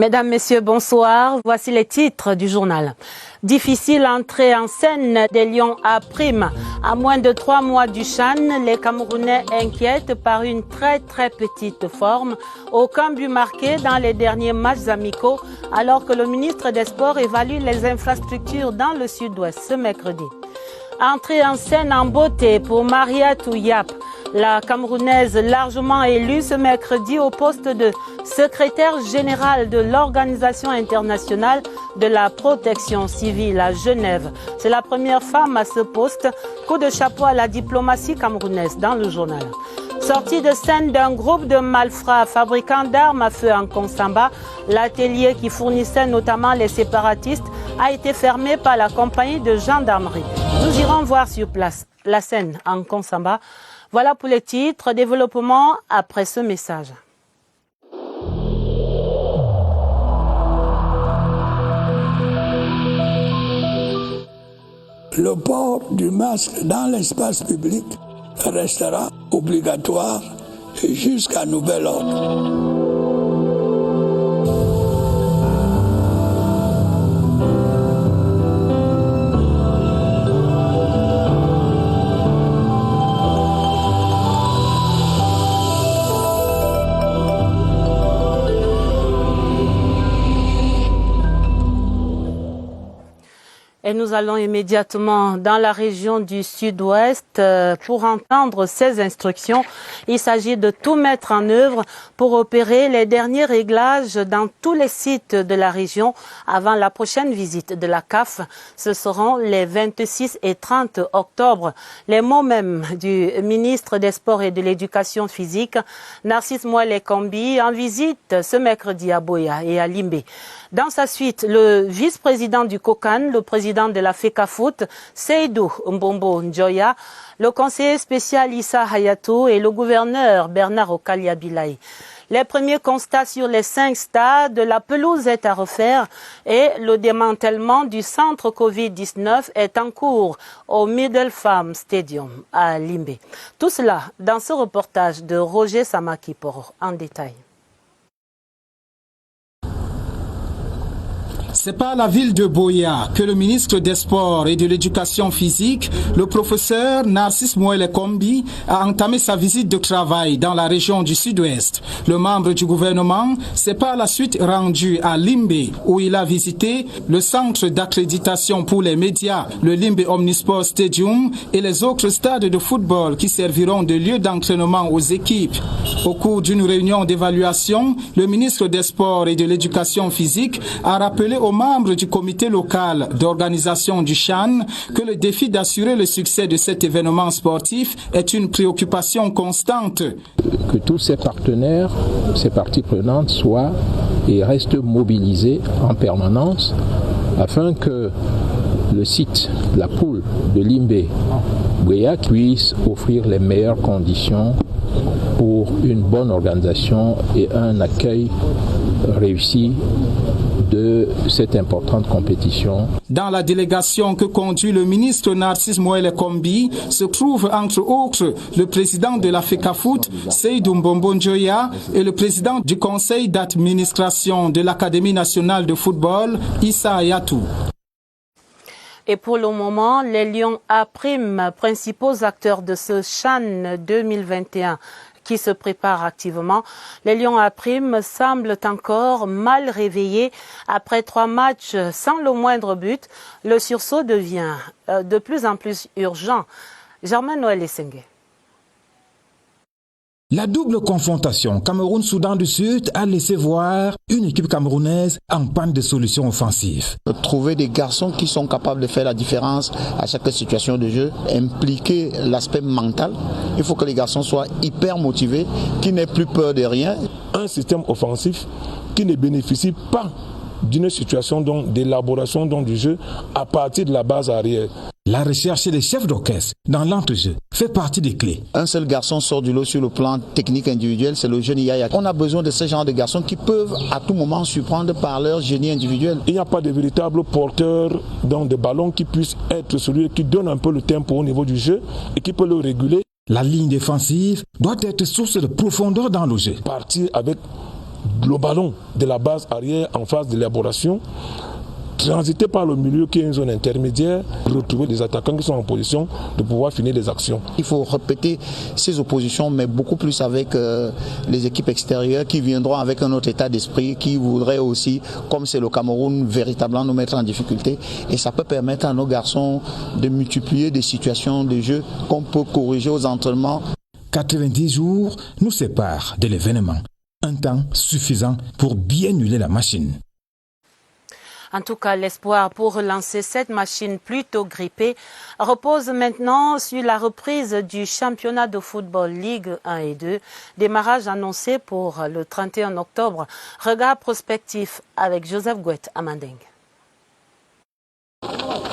Mesdames, Messieurs, bonsoir. Voici les titres du journal. Difficile entrée en scène des Lions à prime. À moins de 3 mois du CHAN, les Camerounais inquiètent par une très petite forme. Aucun but marqué dans les derniers matchs amicaux, alors que le ministre des Sports évalue les infrastructures dans le sud-ouest ce mercredi. Entrée en scène en beauté pour Mariatou Yap. La Camerounaise largement élue ce mercredi au poste de secrétaire générale de l'Organisation internationale de la protection civile à Genève. C'est la première femme à ce poste. Coup de chapeau à la diplomatie camerounaise dans le journal. Sortie de scène d'un groupe de malfrats fabricants d'armes à feu en Konsamba, l'atelier qui fournissait notamment les séparatistes a été fermé par la compagnie de gendarmerie. Nous irons voir sur place la scène en Konsamba. Voilà pour les titres. Développement après ce message. Le port du masque dans l'espace public restera obligatoire jusqu'à nouvel ordre. Et nous allons immédiatement dans la région du sud-ouest pour entendre ces instructions. Il s'agit de tout mettre en œuvre pour opérer les derniers réglages dans tous les sites de la région avant la prochaine visite de la CAF. Ce seront les 26 et 30 octobre. Les mots même du ministre des Sports et de l'Éducation physique, Narcisse Moelle Kombi, en visite ce mercredi à Boya et à Limbé. Dans sa suite, le vice-président du COCAN, le président de la FECAFOOT, Seydou Mbombo Njoya, le conseiller spécial Issa Hayatou et le gouverneur Bernard Okalia Bilaï. Les premiers constats sur les 5 stades, la pelouse est à refaire et le démantèlement du centre Covid-19 est en cours au Middle Farm Stadium à Limbé. Tout cela dans ce reportage de Roger Samakiporo en détail. C'est par la ville de Boya que le ministre des Sports et de l'Éducation physique, le professeur Narcisse Moelle Kombi, a entamé sa visite de travail dans la région du sud-ouest. Le membre du gouvernement s'est par la suite rendu à Limbé, où il a visité le centre d'accréditation pour les médias, le Limbé Omnisport Stadium et les autres stades de football qui serviront de lieu d'entraînement aux équipes. Au cours d'une réunion d'évaluation, le ministre des Sports et de l'Éducation physique a rappelé aux membres du comité local d'organisation du CHAN que le défi d'assurer le succès de cet événement sportif est une préoccupation constante. Que tous ces partenaires, ces parties prenantes soient et restent mobilisés en permanence afin que le site, la poule de Limbé, Boya puisse offrir les meilleures conditions pour une bonne organisation et un accueil réussi de cette importante compétition. Dans la délégation que conduit le ministre Narcisse Moelle Kombi se trouve entre autres le président de la FECAFOOT, Seydou Mbombo Njoya, et le président du conseil d'administration de l'Académie nationale de football, Issa Hayatou. Et pour le moment, les Lions A prime, principaux acteurs de ce CHAN 2021 qui se prépare activement. Les Lions A prime semblent encore mal réveillés après 3 matchs sans le moindre but. Le sursaut devient de plus en plus urgent. Germain Noël Essengue. La double confrontation Cameroun-Soudan du Sud a laissé voir une équipe camerounaise en panne de solutions offensives. Trouver des garçons qui sont capables de faire la différence à chaque situation de jeu, impliquer l'aspect mental. Il faut que les garçons soient hyper motivés, qui n'aient plus peur de rien. Un système offensif qui ne bénéficie pas d'une situation d'élaboration du jeu à partir de la base arrière. La recherche des chefs d'orchestre dans l'entrejeu fait partie des clés. Un seul garçon sort du lot sur le plan technique individuel, c'est le jeune Yaya. On a besoin de ce genre de garçons qui peuvent à tout moment surprendre par leur génie individuel. Il n'y a pas de véritable porteur dans des ballons qui puisse être celui qui donne un peu le tempo au niveau du jeu et qui peut le réguler. La ligne défensive doit être source de profondeur dans le jeu. Partir avec le ballon de la base arrière en phase d'élaboration, transiter par le milieu qui est une zone intermédiaire, retrouver des attaquants qui sont en position de pouvoir finir les actions. Il faut répéter ces oppositions, mais beaucoup plus avec les équipes extérieures qui viendront avec un autre état d'esprit, qui voudraient aussi, comme c'est le Cameroun, véritablement nous mettre en difficulté. Et ça peut permettre à nos garçons de multiplier des situations de jeu qu'on peut corriger aux entraînements. 90 jours nous séparent de l'événement. Un temps suffisant pour bien huiler la machine. En tout cas, l'espoir pour relancer cette machine plutôt grippée repose maintenant sur la reprise du championnat de football Ligue 1 et 2, démarrage annoncé pour le 31 octobre. Regard prospectif avec Joseph Gouet à Manding.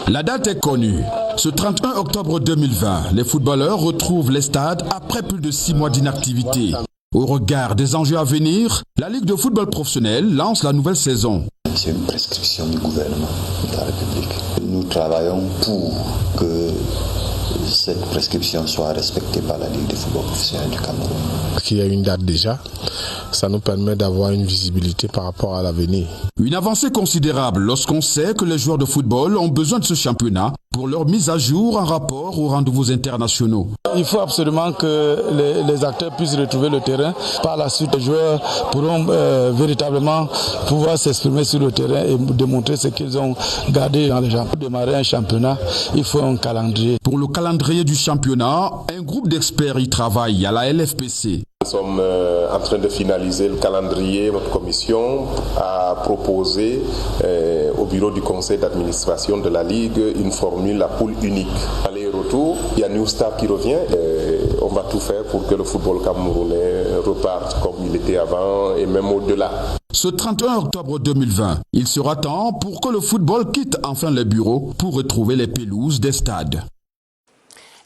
La date est connue. Ce 31 octobre 2020, les footballeurs retrouvent les stades après plus de 6 mois d'inactivité. Au regard des enjeux à venir, la Ligue de football professionnel lance la nouvelle saison. C'est une prescription du gouvernement de la République. Nous travaillons pour que cette prescription soit respectée par la Ligue de football professionnel du Cameroun. Il y a une date déjà, ça nous permet d'avoir une visibilité par rapport à l'avenir. Une avancée considérable lorsqu'on sait que les joueurs de football ont besoin de ce championnat pour leur mise à jour en rapport aux rendez-vous internationaux. Il faut absolument que les acteurs puissent retrouver le terrain. Par la suite, les joueurs pourront véritablement pouvoir s'exprimer sur le terrain et démontrer ce qu'ils ont gardé dans les gens. Pour démarrer un championnat, il faut un calendrier. Pour le calendrier du championnat, un groupe d'experts y travaille à la LFPC. Nous sommes en train de finaliser le calendrier. Notre commission a proposé au bureau du conseil d'administration de la Ligue une formule à poule unique. Aller-retour, il y a New Star qui revient. On va tout faire pour que le football camerounais reparte comme il était avant et même au-delà. Ce 31 octobre 2020, il sera temps pour que le football quitte enfin les bureaux pour retrouver les pelouses des stades.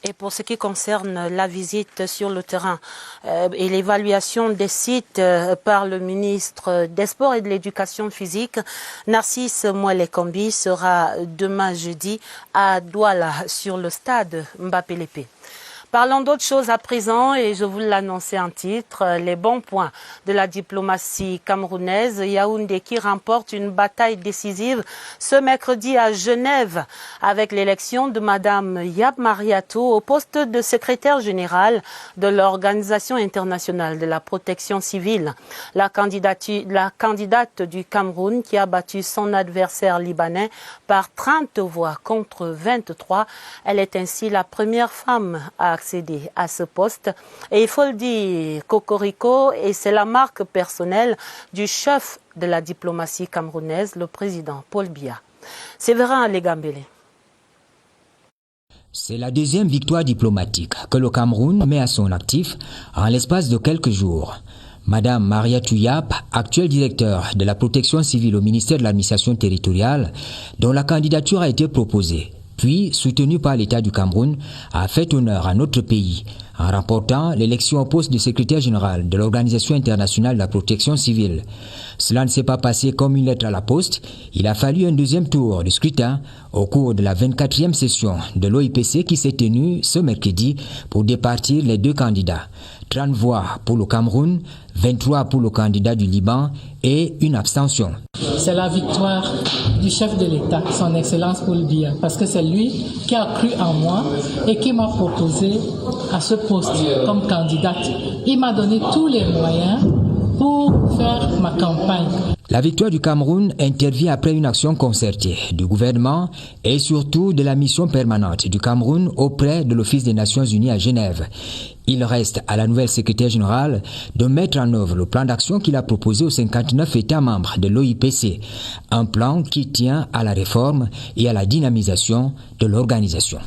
Et pour ce qui concerne la visite sur le terrain et l'évaluation des sites par le ministre des Sports et de l'Éducation physique, Narcisse Mouele-Kombi sera demain jeudi à Douala sur le stade Mbappé-Lépé. Parlons d'autres choses à présent et je vous l'annonçais en titre, les bons points de la diplomatie camerounaise. Yaoundé qui remporte une bataille décisive ce mercredi à Genève avec l'élection de Madame Yap Mariatou au poste de secrétaire générale de l'Organisation internationale de la protection civile. La candidate du Cameroun qui a battu son adversaire libanais par 30 voix contre 23. Elle est ainsi la première femme à accéder à ce poste. Et il faut le dire, Cocorico, et c'est la marque personnelle du chef de la diplomatie camerounaise, le président Paul Biya. Séverin Legambele. C'est la deuxième victoire diplomatique que le Cameroun met à son actif en l'espace de quelques jours. Madame Mariatou Yap, actuelle directeur de la protection civile au ministère de l'administration territoriale, dont la candidature a été proposée, puis soutenue par l'État du Cameroun, a fait honneur à notre pays en remportant l'élection au poste de secrétaire général de l'Organisation internationale de la protection civile. Cela ne s'est pas passé comme une lettre à la poste. Il a fallu un deuxième tour de scrutin au cours de la 24e session de l'OIPC qui s'est tenue ce mercredi pour départir les deux candidats. 30 voix pour le Cameroun, 23 pour le candidat du Liban et une abstention. C'est la victoire du chef de l'État, son Excellence Paul Biya, parce que c'est lui qui a cru en moi et qui m'a proposé à ce poste comme candidate. Il m'a donné tous les moyens pour faire ma campagne. La victoire du Cameroun intervient après une action concertée du gouvernement et surtout de la mission permanente du Cameroun auprès de l'Office des Nations Unies à Genève. Il reste à la nouvelle secrétaire générale de mettre en œuvre le plan d'action qu'il a proposé aux 59 États membres de l'OIPC, un plan qui tient à la réforme et à la dynamisation de l'organisation.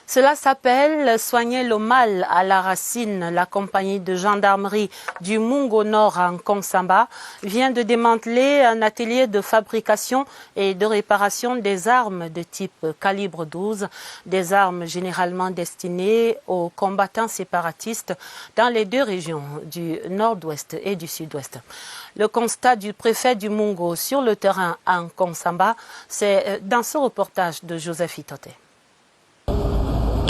Cela s'appelle soigner le mal à la racine. La compagnie de gendarmerie du Mungo Nord en Konsamba vient de démanteler un atelier de fabrication et de réparation des armes de type calibre 12, des armes généralement destinées aux combattants séparatistes dans les deux régions du nord-ouest et du sud-ouest. Le constat du préfet du Mungo sur le terrain en Konsamba, c'est dans ce reportage de Joseph Itote.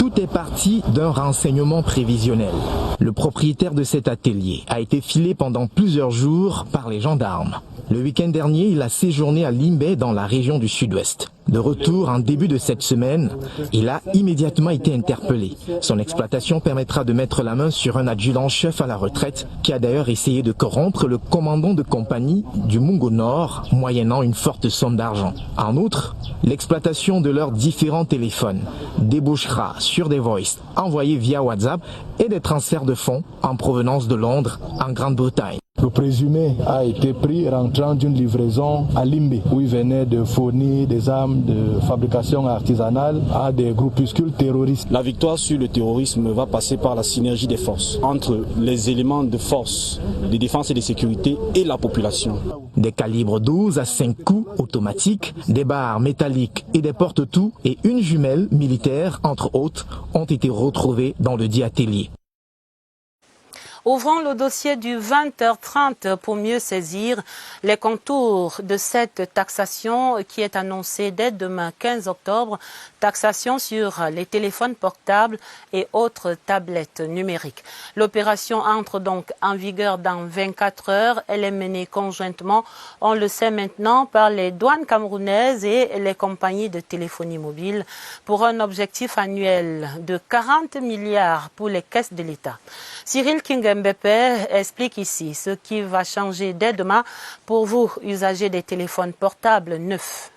Tout est parti d'un renseignement prévisionnel. Le propriétaire de cet atelier a été filé pendant plusieurs jours par les gendarmes. Le week-end dernier, il a séjourné à Limbé dans la région du Sud-Ouest. De retour en début de cette semaine, il a immédiatement été interpellé. Son exploitation permettra de mettre la main sur un adjudant-chef à la retraite qui a d'ailleurs essayé de corrompre le commandant de compagnie du Mungo Nord, moyennant une forte somme d'argent. En outre, l'exploitation de leurs différents téléphones débouchera sur des voices envoyés via WhatsApp et des transferts de fonds en provenance de Londres, en Grande-Bretagne. Le présumé a été pris rentrant d'une livraison à Limbé, où il venait de fournir des armes de fabrication artisanale à des groupuscules terroristes. La victoire sur le terrorisme va passer par la synergie des forces entre les éléments de force, de défense et de sécurité et la population. Des calibres 12 à 5 coups automatiques, des barres métalliques et des porte-tout et une jumelle militaire, entre autres, ont été retrouvés dans le dit atelier. Ouvrons le dossier du 20h30 pour mieux saisir les contours de cette taxation qui est annoncée dès demain 15 octobre. Taxation sur les téléphones portables et autres tablettes numériques. L'opération entre donc en vigueur dans 24 heures. Elle est menée conjointement, on le sait maintenant, par les douanes camerounaises et les compagnies de téléphonie mobile pour un objectif annuel de 40 milliards pour les caisses de l'État. Cyril Kingembepe explique ici ce qui va changer dès demain pour vous, usagers des téléphones portables neufs.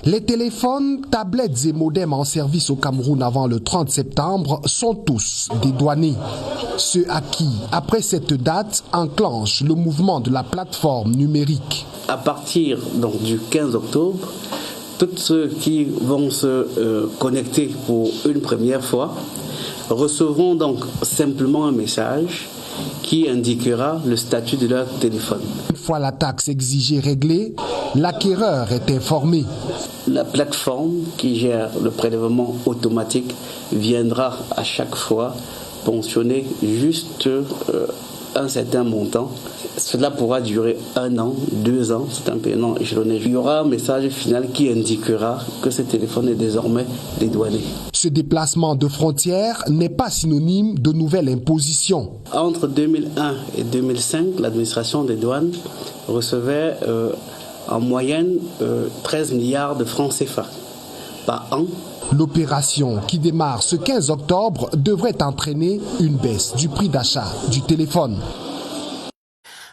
Les téléphones, tablettes et modems en service au Cameroun avant le 30 septembre sont tous dédouanés. Ceux à qui, après cette date, enclenche le mouvement de la plateforme numérique. À partir donc, du 15 octobre, tous ceux qui vont se connecter pour une première fois recevront donc simplement un message qui indiquera le statut de leur téléphone. Une fois la taxe exigée réglée, l'acquéreur est informé. La plateforme qui gère le prélèvement automatique viendra à chaque fois pensionner juste un certain montant. Cela pourra durer 1 an, 2 ans, c'est un paiement échelonné. Il y aura un message final qui indiquera que ce téléphone est désormais dédouané. Ce déplacement de frontières n'est pas synonyme de nouvelle imposition. Entre 2001 et 2005, l'administration des douanes recevait en moyenne 13 milliards de francs CFA par an. L'opération qui démarre ce 15 octobre devrait entraîner une baisse du prix d'achat du téléphone.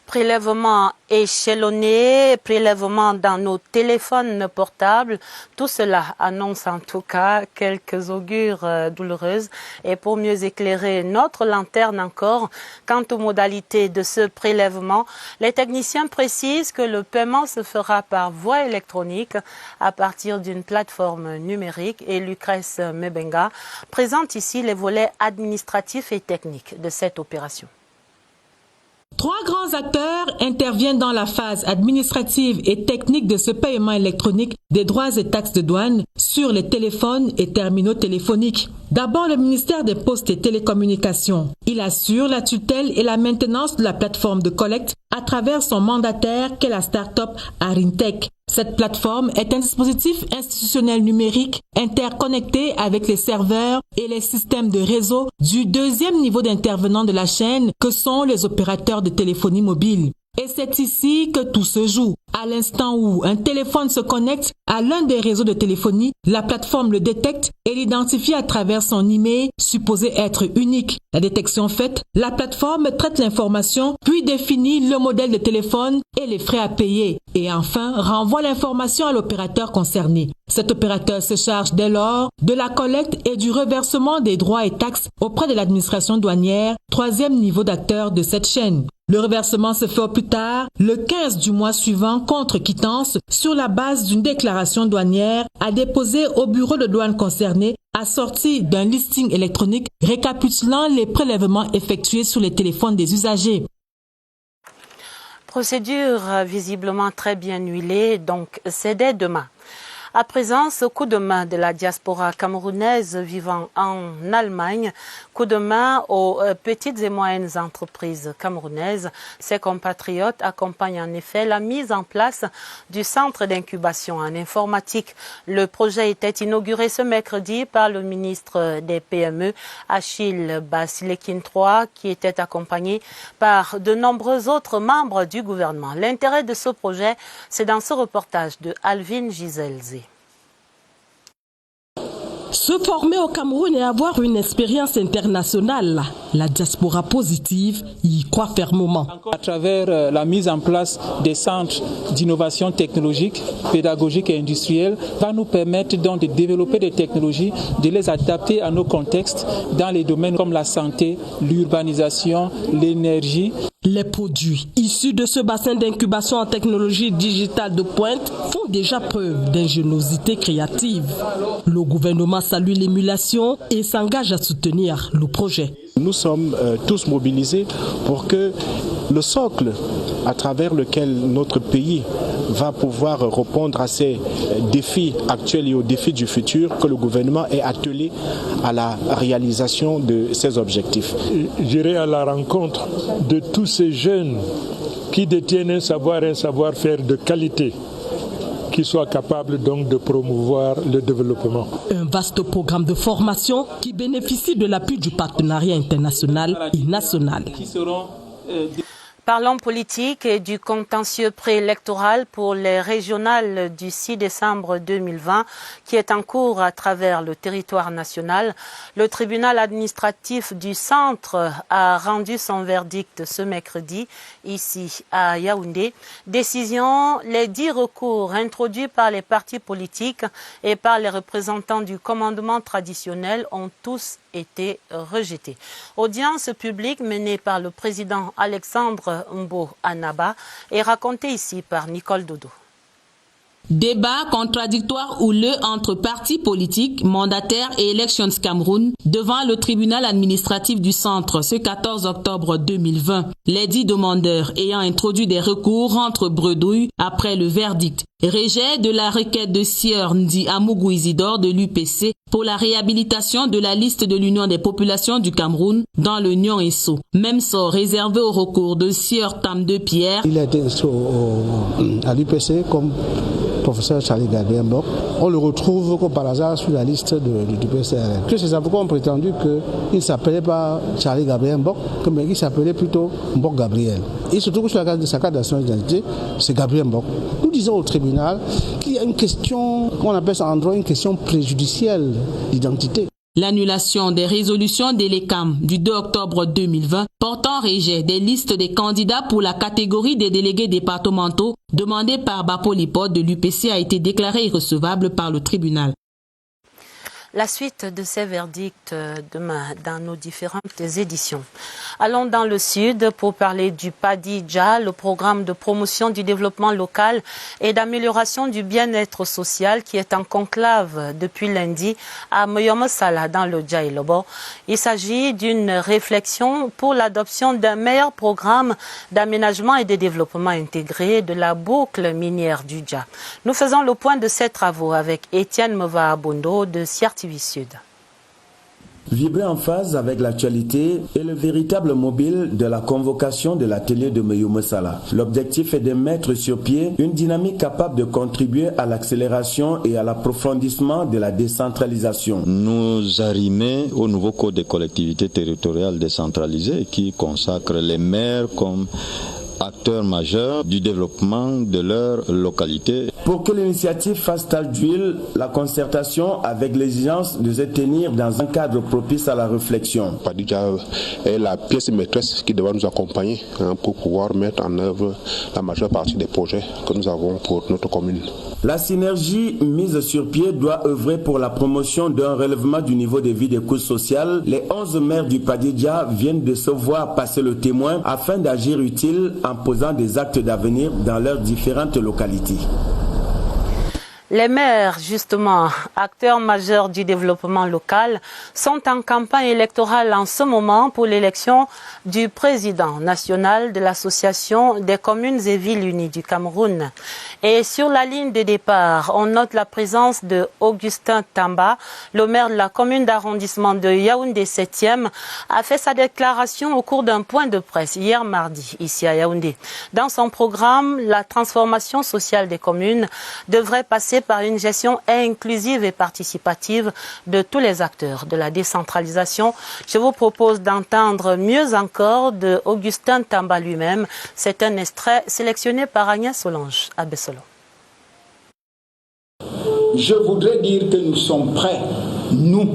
Prélèvement échelonné, prélèvement dans nos téléphones portables, tout cela annonce en tout cas quelques augures douloureuses. Et pour mieux éclairer notre lanterne encore, quant aux modalités de ce prélèvement, les techniciens précisent que le paiement se fera par voie électronique à partir d'une plateforme numérique et Lucrèce Mebenga présente ici les volets administratifs et techniques de cette opération. 3 grands acteurs interviennent dans la phase administrative et technique de ce paiement électronique des droits et taxes de douane sur les téléphones et terminaux téléphoniques. D'abord, le ministère des Postes et Télécommunications. Il assure la tutelle et la maintenance de la plateforme de collecte à travers son mandataire qu'est la start-up Arintech. Cette plateforme est un dispositif institutionnel numérique interconnecté avec les serveurs et les systèmes de réseau du deuxième niveau d'intervenants de la chaîne que sont les opérateurs de téléphonie mobile. Et c'est ici que tout se joue. À l'instant où un téléphone se connecte à l'un des réseaux de téléphonie, la plateforme le détecte et l'identifie à travers son email supposé être unique. La détection faite, la plateforme traite l'information, puis définit le modèle de téléphone et les frais à payer. Et enfin, renvoie l'information à l'opérateur concerné. Cet opérateur se charge dès lors de la collecte et du reversement des droits et taxes auprès de l'administration douanière, 3e niveau d'acteur de cette chaîne. Le reversement se fait au plus tard, le 15 du mois suivant, contre quittance, sur la base d'une déclaration douanière à déposer au bureau de douane concerné, assortie d'un listing électronique récapitulant les prélèvements effectués sur les téléphones des usagers. Procédure visiblement très bien huilée, donc c'est dès demain. À présent, ce coup de main de la diaspora camerounaise vivant en Allemagne, coup de main aux petites et moyennes entreprises camerounaises. Ses compatriotes accompagnent en effet la mise en place du centre d'incubation en informatique. Le projet était inauguré ce mercredi par le ministre des PME, Achille Basilekin III, qui était accompagné par de nombreux autres membres du gouvernement. L'intérêt de ce projet, c'est dans ce reportage de Alvin Giselze. Se former au Cameroun et avoir une expérience internationale, la diaspora positive y croit fermement. À travers la mise en place des centres d'innovation technologique, pédagogique et industrielle, va nous permettre donc de développer des technologies, de les adapter à nos contextes dans les domaines comme la santé, l'urbanisation, l'énergie. Les produits issus de ce bassin d'incubation en technologie digitale de pointe font déjà preuve d'ingéniosité créative. Le gouvernement salue l'émulation et s'engage à soutenir le projet. Nous sommes tous mobilisés pour que le socle à travers lequel notre pays va pouvoir répondre à ces défis actuels et aux défis du futur, que le gouvernement est attelé à la réalisation de ces objectifs. J'irai à la rencontre de tous ces jeunes qui détiennent un savoir-faire de qualité, qui soient capables donc de promouvoir le développement. Un vaste programme de formation qui bénéficie de l'appui du partenariat international et national. Parlons politique et du contentieux préélectoral pour les régionales du 6 décembre 2020 qui est en cours à travers le territoire national. Le tribunal administratif du centre a rendu son verdict ce mercredi ici à Yaoundé. Décision, les 10 recours introduits par les partis politiques et par les représentants du commandement traditionnel ont tous été rejetés. Audience publique menée par le président Alexandre Mbo Anaba est racontée ici par Nicole Dodo. Débat contradictoire houleux entre partis politiques, mandataires et Elections Cameroun devant le tribunal administratif du centre ce 14 octobre 2020. Les 10 demandeurs ayant introduit des recours rentrent bredouille après le verdict. Rejet de la requête de Sieur Ndi Amougou Isidore de l'UPC pour la réhabilitation de la liste de l'Union des populations du Cameroun dans le Nyon Esso. Même sort réservé au recours de Sieur Tam de Pierre. Il a été à l'UPC comme professeur Charlie Gabriel Mbok. On le retrouve comme par hasard sur la liste du PCRL. Que ses avocats ont prétendu qu'il ne s'appelait pas Charlie Gabriel Mbok, mais qu'il s'appelait plutôt Mbok Gabriel. Il se trouve que sur sa carte d'identité, c'est Gabriel Mbok. Nous disons au tribunal qu'il y a une question, qu'on appelle ça en droit une question préjudicielle d'identité. L'annulation des résolutions de l'ECAM du 2 octobre 2020 portant rejet des listes des candidats pour la catégorie des délégués départementaux demandée par Bapolipod de l'UPC a été déclarée irrecevable par le tribunal. La suite de ces verdicts demain dans nos différentes éditions. Allons dans le sud pour parler du PADIJA, le programme de promotion du développement local et d'amélioration du bien-être social qui est en conclave depuis lundi à Moyomosala dans le Djaïlobo. Il s'agit d'une réflexion pour l'adoption d'un meilleur programme d'aménagement et de développement intégré de la boucle minière du Dja. Nous faisons le point de ces travaux avec Étienne Mova Abondo de CRTV Sud. Vibrer en phase avec l'actualité est le véritable mobile de la convocation de l'atelier de Moyomosala. L'objectif est de mettre sur pied une dynamique capable de contribuer à l'accélération et à l'approfondissement de la décentralisation. Nous arrimer au nouveau code des collectivités territoriales décentralisées qui consacre les maires comme acteurs majeurs du développement de leur localité. Pour que l'initiative fasse tache d'huile, la concertation avec l'exigence de se tenir dans un cadre propice à la réflexion. PADIJA est la pièce maîtresse qui devra nous accompagner pour pouvoir mettre en œuvre la majeure partie des projets que nous avons pour notre commune. La synergie mise sur pied doit œuvrer pour la promotion d'un relèvement du niveau de vie des couches sociales. Les 11 maires du PADIJA viennent de se voir passer le témoin afin d'agir utile en posant des actes d'avenir dans leurs différentes localités. Les maires, justement, acteurs majeurs du développement local, sont en campagne électorale en ce moment pour l'élection du président national de l'Association des communes et villes unies du Cameroun. Et sur la ligne de départ, on note la présence de Augustin Tamba, le maire de la commune d'arrondissement de Yaoundé 7e, a fait sa déclaration au cours d'un point de presse hier mardi, ici à Yaoundé. Dans son programme, la transformation sociale des communes devrait passer par une gestion inclusive et participative de tous les acteurs de la décentralisation. Je vous propose d'entendre mieux encore de Augustin Tamba lui-même. C'est un extrait sélectionné par Agnès Solange à Bessolo. Je voudrais dire que nous sommes prêts, nous,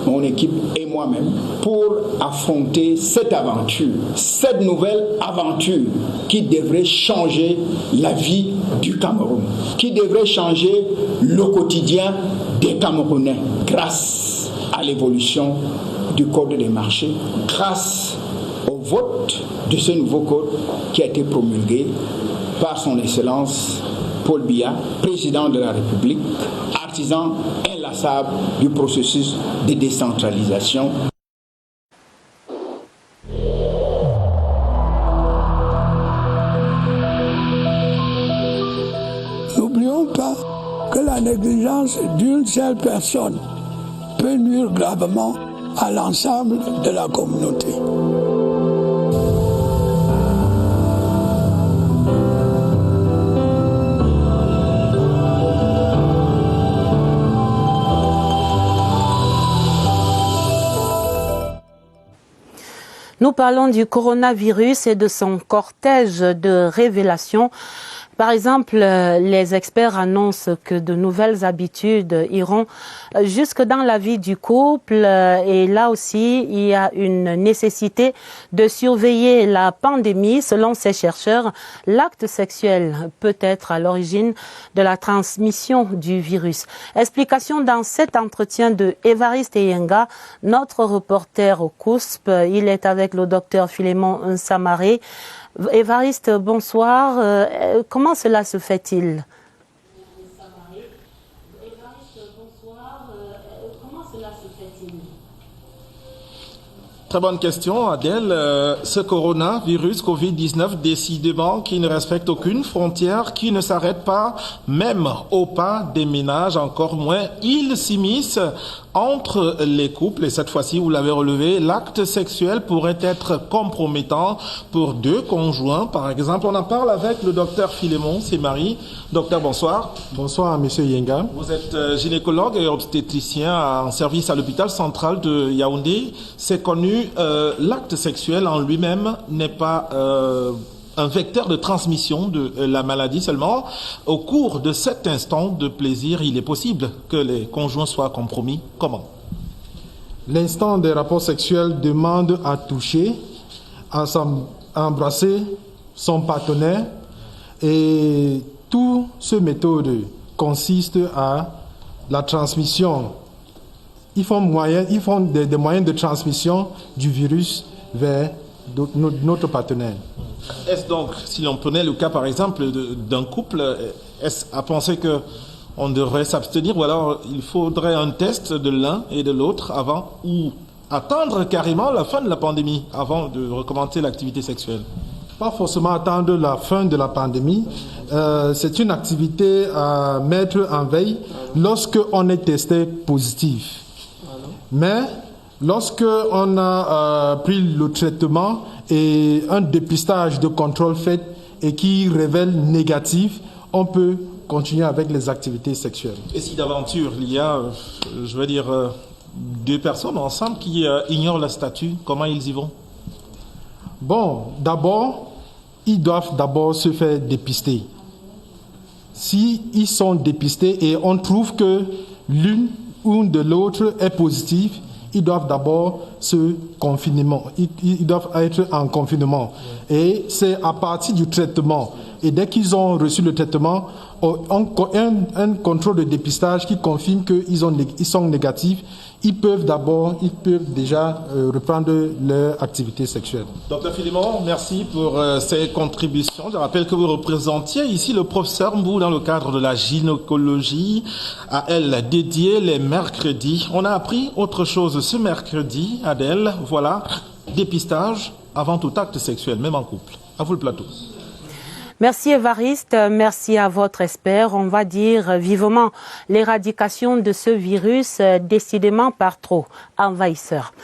mon équipe et moi-même, pour affronter cette aventure, cette nouvelle aventure qui devrait changer la vie du Cameroun, qui devrait changer le quotidien des Camerounais grâce à l'évolution du Code des marchés, grâce au vote de ce nouveau code qui a été promulgué par son Excellence Paul Biya, président de la République, artisan inlassable du processus de décentralisation. N'oublions pas que la négligence d'une seule personne peut nuire gravement à l'ensemble de la communauté. Nous parlons du coronavirus et de son cortège de révélations. Par exemple, les experts annoncent que de nouvelles habitudes iront jusque dans la vie du couple. Et là aussi, il y a une nécessité de surveiller la pandémie. Selon ces chercheurs, l'acte sexuel peut être à l'origine de la transmission du virus. Explication dans cet entretien de Évariste Yenga, notre reporter au COUSP. Il est avec le docteur Philémon Nsamaré. Évariste, bonsoir. Comment cela se fait-il? Très bonne question, Adèle. Ce coronavirus Covid-19, décidément, qui ne respecte aucune frontière, qui ne s'arrête pas, même au pas des ménages, encore moins, il s'immisce entre les couples. Et cette fois-ci, vous l'avez relevé, l'acte sexuel pourrait être compromettant pour deux conjoints. Par exemple, on en parle avec le docteur Philémon, c'est Marie. Docteur, bonsoir. Bonsoir, monsieur Yenga. Vous êtes gynécologue et obstétricien en service à l'hôpital central de Yaoundé. C'est connu, l'acte sexuel en lui-même n'est pas un vecteur de transmission de la maladie seulement. Au cours de cet instant de plaisir, il est possible que les conjoints soient compromis. Comment? L'instant des rapports sexuels demande à toucher, à embrasser son partenaire, et toute cette méthode consiste à la transmission. Ils font des moyens de transmission du virus vers notre partenaire. Est-ce donc, si l'on prenait le cas par exemple d'un couple, est-ce à penser que on devrait s'abstenir ou alors il faudrait un test de l'un et de l'autre avant ou attendre carrément la fin de la pandémie avant de recommencer l'activité sexuelle? Pas forcément attendre la fin de la pandémie. C'est une activité à mettre en veille lorsque on est testé positif. Mais lorsque on a pris le traitement et un dépistage de contrôle fait et qui révèle négatif, on peut continuer avec les activités sexuelles. Et si d'aventure il y a, deux personnes ensemble qui ignorent le statut, comment ils y vont? Bon, d'abord, ils doivent d'abord se faire dépister. Si ils sont dépistés et on trouve que l'une ou de l'autre est positive, ils doivent d'abord ce confinement. Ils doivent être en confinement. Et c'est à partir du traitement. Et dès qu'ils ont reçu le traitement, un contrôle de dépistage qui confirme qu'ils sont négatifs, ils peuvent déjà reprendre leur activité sexuelle. Docteur Philémon, merci pour ces contributions. Je rappelle que vous représentiez ici le professeur Mbou dans le cadre de la gynécologie, à elle dédiée les mercredis. On a appris autre chose ce mercredi, Adèle. Voilà, dépistage avant tout acte sexuel, même en couple. À vous le plateau. Merci Évariste, merci à votre expert. On va dire vivement l'éradication de ce virus décidément par trop envahisseur.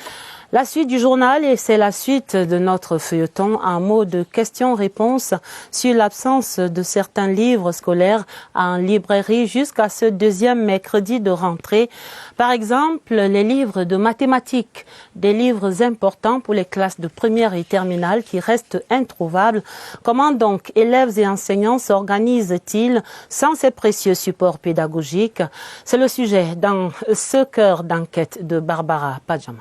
La suite du journal, et c'est la suite de notre feuilleton, un mot de questions-réponses sur l'absence de certains livres scolaires en librairie jusqu'à ce deuxième mercredi de rentrée. Par exemple, les livres de mathématiques, des livres importants pour les classes de première et terminale qui restent introuvables. Comment donc élèves et enseignants s'organisent-ils sans ces précieux supports pédagogiques? C'est le sujet dans ce cœur d'enquête de Barbara Padjama.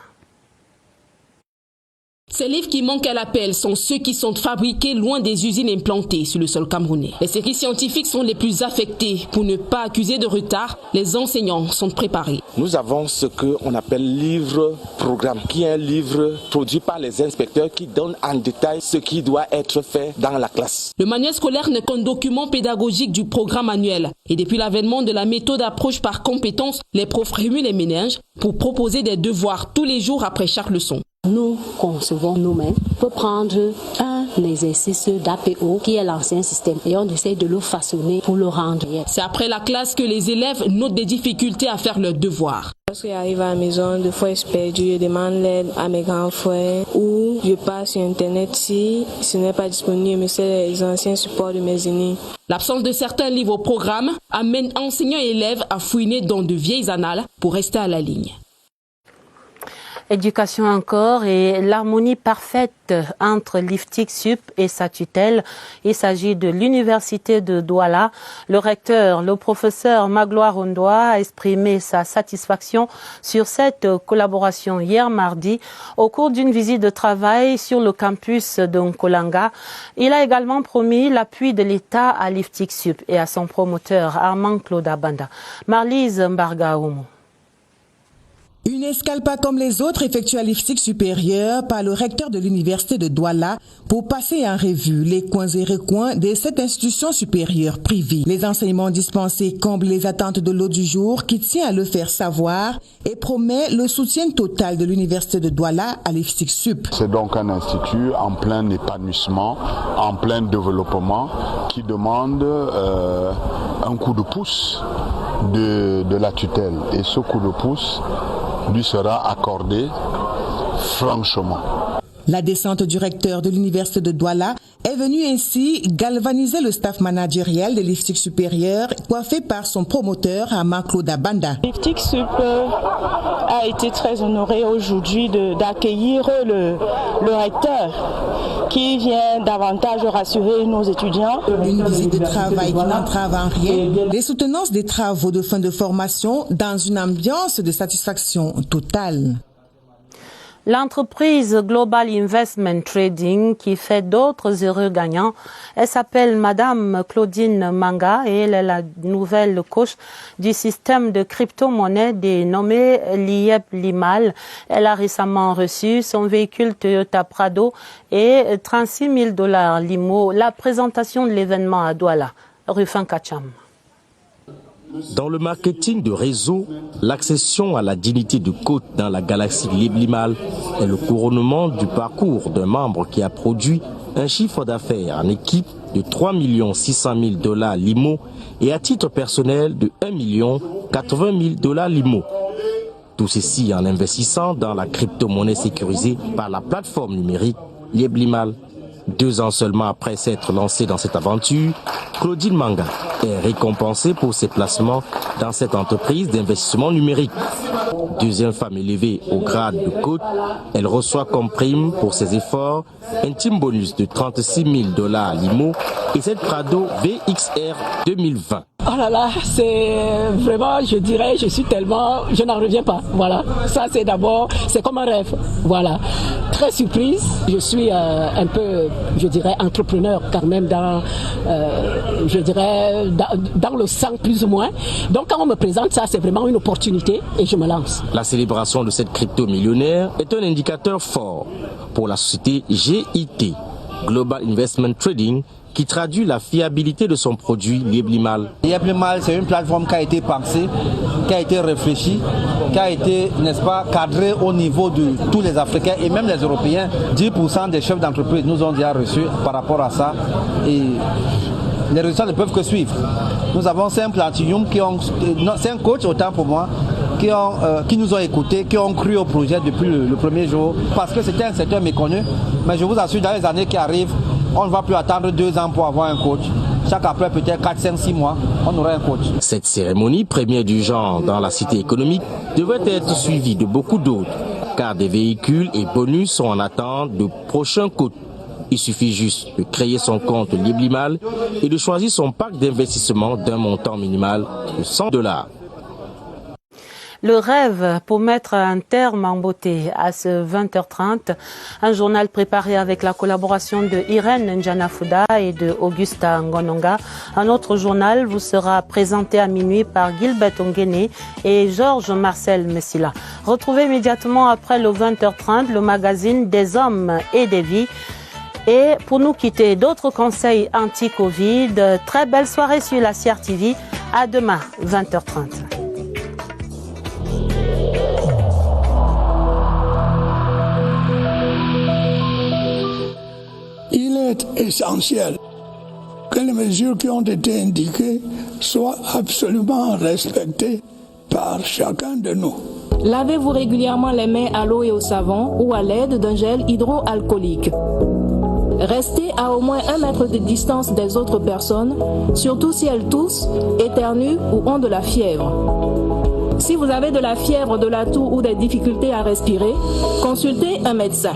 Ces livres qui manquent à l'appel sont ceux qui sont fabriqués loin des usines implantées sur le sol camerounais. Les séries scientifiques sont les plus affectées. Pour ne pas accuser de retard, les enseignants sont préparés. Nous avons ce qu'on appelle livre-programme, qui est un livre produit par les inspecteurs qui donne en détail ce qui doit être fait dans la classe. Le manuel scolaire n'est qu'un document pédagogique du programme annuel. Et depuis l'avènement de la méthode d'approche par compétences, les profs remuent les méninges pour proposer des devoirs tous les jours après chaque leçon. Nous concevons nous-mêmes pour prendre un exercice d'APO qui est l'ancien système et on essaie de le façonner pour le rendre. C'est après la classe que les élèves notent des difficultés à faire leurs devoirs. Lorsque j'arrive à la maison, des fois je suis perdu, je demande l'aide à mes grands frères ou je passe sur Internet si ce n'est pas disponible, mais c'est les anciens supports de mes aînés. L'absence de certains livres au programme amène enseignants et élèves à fouiner dans de vieilles annales pour rester à la ligne. Éducation encore et l'harmonie parfaite entre l'IFTIC Sup et sa tutelle. Il s'agit de l'université de Douala. Le recteur, le professeur Magloire Ondoa, a exprimé sa satisfaction sur cette collaboration hier mardi au cours d'une visite de travail sur le campus de Nkolanga. Il a également promis l'appui de l'État à l'IFTIC Sup et à son promoteur Armand Claude Abanda. Marlise Mbarga Omo. Une escale pas comme les autres effectuée à l'IFTIC supérieur par le recteur de l'université de Douala pour passer en revue les coins et recoins de cette institution supérieure privée. Les enseignements dispensés comblent les attentes de l'eau du jour qui tient à le faire savoir et promet le soutien total de l'université de Douala à l'IFTIC Sup. C'est donc un institut en plein épanouissement, en plein développement qui demande un coup de pouce de la tutelle. Et ce coup de pouce lui sera accordé franchement. La descente du recteur de l'université de Douala est venue ainsi galvaniser le staff managériel de l'IFTIC supérieur, coiffé par son promoteur Armand Claude Abanda. L'IFTIC Sup a été très honoré aujourd'hui d'accueillir le recteur qui vient davantage rassurer nos étudiants. Une visite de travail qui n'entrave en rien les soutenances des travaux de fin de formation dans une ambiance de satisfaction totale. L'entreprise Global Investment Trading qui fait d'autres heureux gagnants, elle s'appelle Madame Claudine Manga et elle est la nouvelle coach du système de crypto-monnaie dénommé Lieb Limal. Elle a récemment reçu son véhicule Toyota Prado et $36 000 limo. La présentation de l'événement à Douala, Rufin Kacham. Dans le marketing de réseau, l'accession à la dignité de coach dans la galaxie Liblimal est le couronnement du parcours d'un membre qui a produit un chiffre d'affaires en équipe de $3 600 000 limo et à titre personnel de $1 80 000 limo. Tout ceci en investissant dans la crypto-monnaie sécurisée par la plateforme numérique Liblimal. 2 ans seulement après s'être lancé dans cette aventure, Claudine Manga est récompensée pour ses placements dans cette entreprise d'investissement numérique. Deuxième femme élevée au grade de coach, elle reçoit comme prime pour ses efforts un team bonus de $36 000 limo et cette Prado VXR 2020. Oh là là, c'est vraiment, je dirais, je n'en reviens pas. Voilà, ça c'est d'abord, c'est comme un rêve. Voilà, très surprise. Je suis un peu, je dirais, entrepreneur quand même dans le sang plus ou moins. Donc quand on me présente ça, c'est vraiment une opportunité et je me lance. La célébration de cette crypto-millionnaire est un indicateur fort pour la société GIT, Global Investment Trading, qui traduit la fiabilité de son produit Lieblimal. Lieblimal, c'est une plateforme qui a été pensée, qui a été réfléchie, qui a été, n'est-ce pas, cadrée au niveau de tous les Africains et même les Européens. 10% des chefs d'entreprise nous ont déjà reçus par rapport à ça et les résultats ne peuvent que suivre. Nous avons 5 Platinum qui ont, 5 coachs autant pour moi, qui nous ont écoutés, qui ont cru au projet depuis le premier jour, parce que c'était un secteur méconnu. Mais je vous assure, dans les années qui arrivent, on ne va plus attendre 2 ans pour avoir un coach. Chaque après peut-être 4, 5, 6 mois, on aura un coach. Cette cérémonie, première du genre dans la cité économique, devrait être suivie de beaucoup d'autres, car des véhicules et bonus sont en attente de prochains coachs. Il suffit juste de créer son compte Lieblimal et de choisir son pack d'investissement d'un montant minimal de $100. Le rêve pour mettre un terme en beauté à ce 20h30. Un journal préparé avec la collaboration de Irène Njanafuda et de Augusta Ngononga. Un autre journal vous sera présenté à minuit par Gilbert Ongene et Georges Marcel Messila. Retrouvez immédiatement après le 20h30 le magazine des hommes et des vies. Et pour nous quitter, d'autres conseils anti-Covid. Très belle soirée sur la CRTV. À demain, 20h30. Il est essentiel que les mesures qui ont été indiquées soient absolument respectées par chacun de nous. Lavez-vous régulièrement les mains à l'eau et au savon ou à l'aide d'un gel hydroalcoolique. Restez à au moins 1 mètre de distance des autres personnes, surtout si elles toussent, éternuent ou ont de la fièvre. Si vous avez de la fièvre, de la toux ou des difficultés à respirer, consultez un médecin.